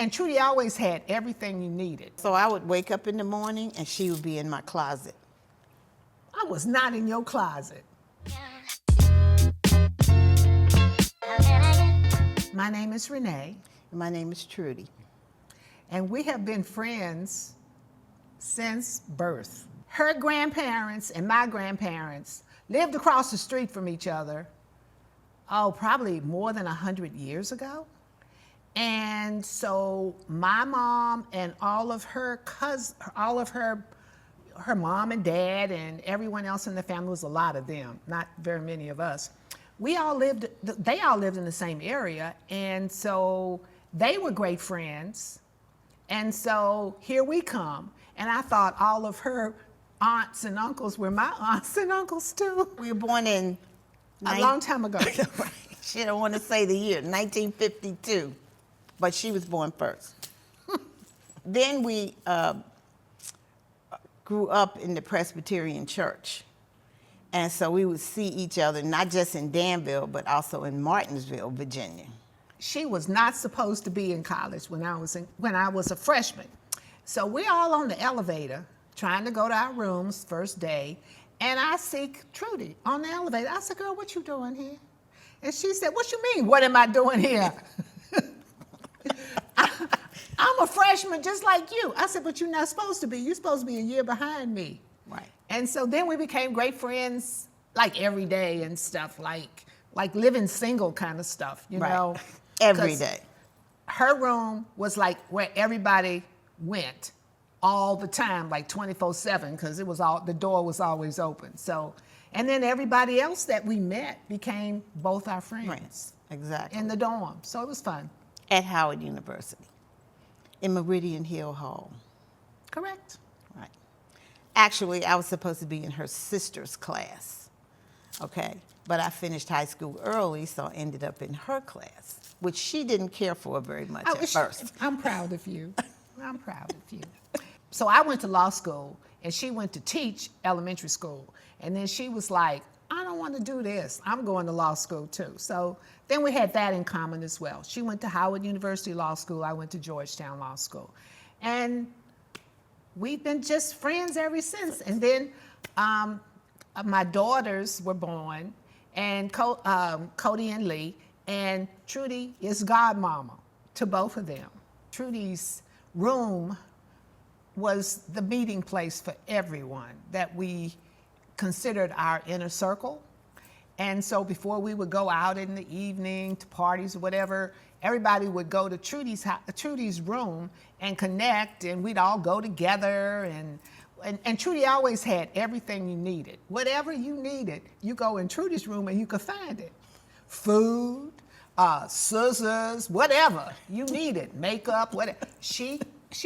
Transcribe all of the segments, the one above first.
And Trudy always had everything you needed. So I would wake up in the morning and she would be in my closet. I was not in your closet. My name is Renee. My name is Trudy. And we have been friends since birth. Her grandparents and my grandparents lived across the street from each other, probably more than 100 years ago. And so my mom and all of her cousins, her mom and dad and everyone else in the family, was a lot of them, not very many of us. They all lived in the same area, and so they were great friends. And so here we come, and I thought all of her aunts and uncles were my aunts and uncles too. We were born in a long time ago. She don't want to say the year, 1952, but she was born first. Then we grew up in the Presbyterian church. And so we would see each other, not just in Danville, but also in Martinsville, Virginia. She was not supposed to be in college when I was a freshman. So we're all on the elevator trying to go to our rooms first day, and I see Trudy on the elevator. I said, "Girl, what you doing here?" And she said, "What you mean, what am I doing here?" I'm a freshman just like you. I said, "But you're not supposed to be. You're supposed to be a year behind me." Right. And so then we became great friends, like every day and stuff, like living single kind of stuff, you know? Every day. Her room was like where everybody went all the time, like 24/7, because the door was always open. So, and then everybody else that we met became both our friends. Right. Exactly. In the dorm. So it was fun. At Howard University, in Meridian Hill Hall. Correct. Right. Actually, I was supposed to be in her sister's class, okay? But I finished high school early, so I ended up in her class, which she didn't care for very much at first. I'm proud of you. I'm proud of you. So I went to law school, and she went to teach elementary school. And then she was like, "I don't want to do this. I'm going to law school too." So then we had that in common as well. She went to Howard University Law School. I went to Georgetown Law School. And we've been just friends ever since. And then my daughters were born, and Cody and Lee, and Trudy is godmama to both of them. Trudy's room was the meeting place for everyone that we considered our inner circle. And so before we would go out in the evening to parties or whatever, everybody would go to Trudy's room and connect, and we'd all go together. And Trudy always had everything you needed. Whatever you needed, you go in Trudy's room and you could find it. Food, scissors, whatever you needed, makeup, whatever. She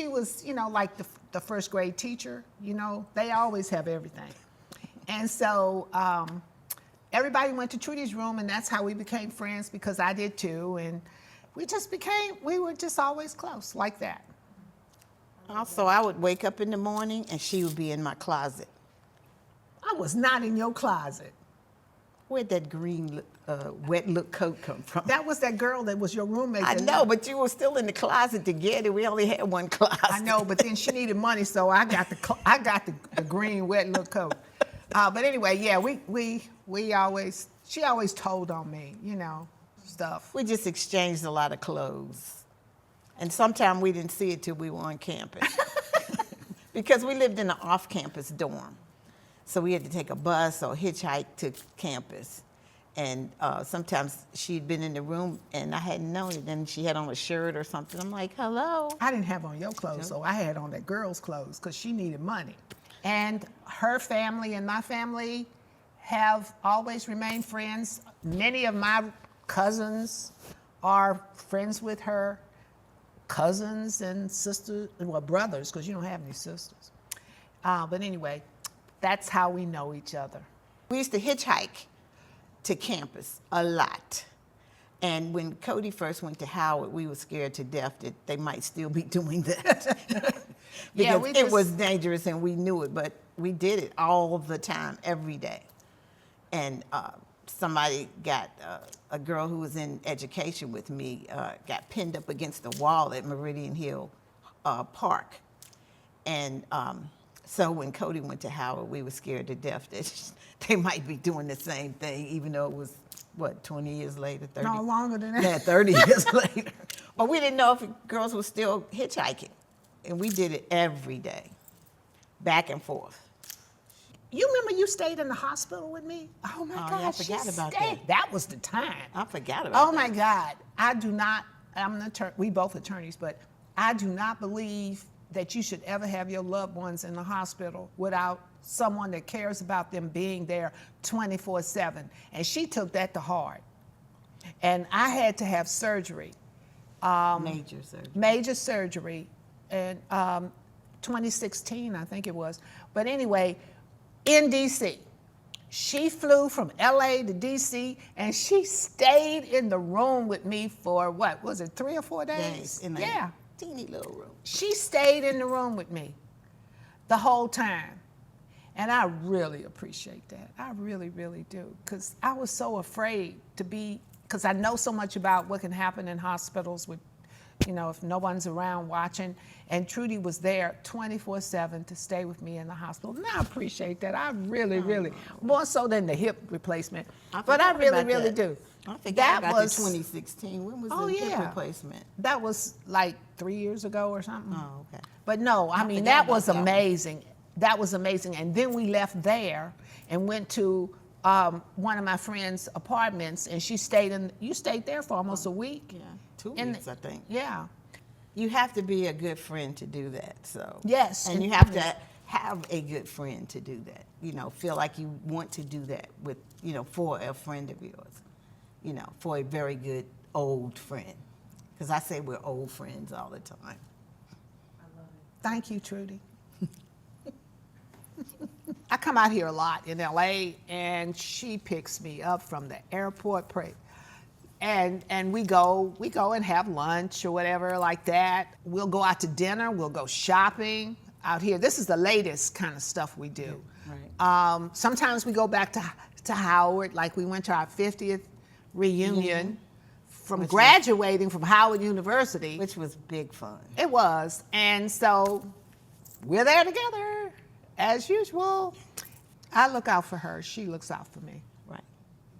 was, like the first grade teacher. They always have everything. And so everybody went to Trudy's room, and that's how we became friends, because I did too. And we were just always close like that. Also, I would wake up in the morning and she would be in my closet. I was not in your closet. Where'd that green wet look coat come from? That was that girl that was your roommate. I know, but you were still in the closet to get it. We only had one closet. I know, but then she needed money, so I got the green wet look coat. But anyway, yeah, she always told on me, stuff. We just exchanged a lot of clothes. And sometimes we didn't see it till we were on campus. Because we lived in an off-campus dorm. So we had to take a bus or hitchhike to campus. And sometimes she'd been in the room and I hadn't known it. And she had on a shirt or something. I'm like, hello. I didn't have on your clothes, so I had on that girl's clothes because she needed money. And her family and my family have always remained friends. Many of my cousins are friends with her. Cousins and sisters, well, brothers, because you don't have any sisters. But anyway, that's how we know each other. We used to hitchhike to campus a lot. And when Cody first went to Howard, we were scared to death that they might still be doing that. Because it was dangerous and we knew it, but we did it all the time, every day. And somebody got, a girl who was in education with me, got pinned up against the wall at Meridian Hill Park. And so when Cody went to Howard, we were scared to death that they might be doing the same thing, even though it was, what, 20 years later, 30? No, longer than that. Yeah, 30 years later. But we didn't know if girls were still hitchhiking. And we did it every day, back and forth. You remember you stayed in the hospital with me? Oh my Oh, God, yeah, I forgot about stayed. that. That was the time. I forgot about Oh that. my God, I do not. I'm an attorney. We both attorneys, but I do not believe that you should ever have your loved ones in the hospital without someone that cares about them being there 24/7. And she took that to heart. And I had to have surgery. Major surgery. Major surgery in 2016, I think it was. But anyway, in DC. She flew from LA to DC and she stayed in the room with me for what, was it 3 or 4 days? In Yeah. a teeny little room. She stayed in the room with me the whole time. And I really appreciate that. I really, really do. Because I was so afraid to be, because I know so much about what can happen in hospitals with, you know, if no one's around watching. And Trudy was there 24/7 to stay with me in the hospital. And I appreciate that. I really, really, more so than the hip replacement. But I really, about really that. do. I forgot That about was- the 2016. When was Oh, the hip yeah. replacement? That was like 3 years ago or something. Oh, okay. But no, I mean, forgot that about was that one. amazing. That was amazing. And then we left there and went to one of my friend's apartments, and she stayed in, you stayed there for almost a week. Yeah, 2 In- weeks, I think. Yeah. You have to be a good friend to do that. So Yes, and and- you have to have a good friend to do that. You know, feel like you want to do that with, you know, for a friend of yours. You know, for a very good old friend. Because I say we're old friends all the time. Thank you, Trudy. I come out here a lot in LA, and she picks me up from the airport. And we go and have lunch or whatever like that. We'll go out to dinner. We'll go shopping out here. This is the latest kind of stuff we do. Right. Sometimes we go back to Howard, like we went to our 50th reunion from graduating from Howard University. Which was big fun. It was. And so we're there together, as usual. I look out for her. She looks out for me.